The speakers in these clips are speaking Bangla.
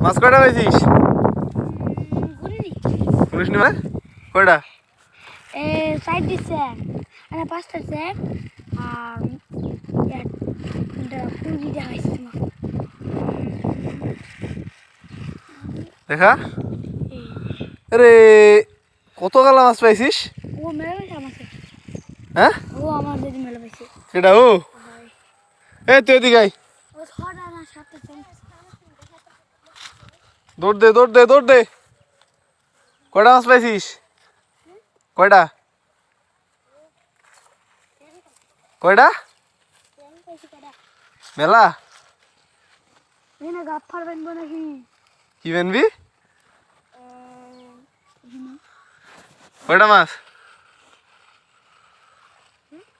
মাছ কয়টা পাইছিস? পুলিশ নি মানে কয়টা? সাইড দিচ্ছে মানে 5টা চেক আর পুঁজি দেখাইছে তোমার দেখা আরে কত গালা মাছ পাইছিস? ও মেলা পাইছে আমাকে হ্যাঁ ও আমার দিদি মেলা পাইছে সেটা ও এ তুই এদিকে আয়। ও 6টা না 7টা চেক দৌড় দে দৌড় দে দৌড় দে। কয়টা মাছ পাইছিস? কয়টা কয়টা মেলা? এনে গাফার বানবো নাকি কি বানবি? কয়টা মাছ?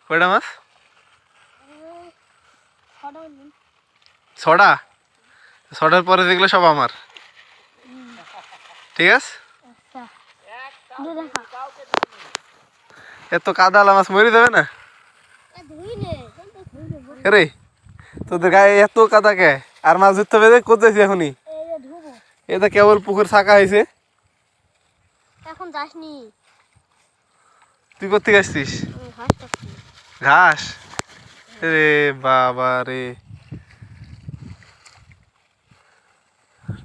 কয়টা মাছ? 6টা? 6টার পরে দেখলে সব আমার, ঠিক আছে? এত কাদালা মাছ মরে যাবে না রে? তোদের গায়ে এত কাদা কে? আর মাছ ধরতে হবে কোথায় এখনই? এটা কেবল পুকুর ছাকা হয়েছে। এখন যাসনি তুই কোথেকে আসছিস? ঘাস? রে বাবা রে,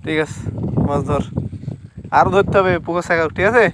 ঠিক আছে মাছ ধর, আরো ধরতে হবে পুকুর ছাকা, ঠিক আছে?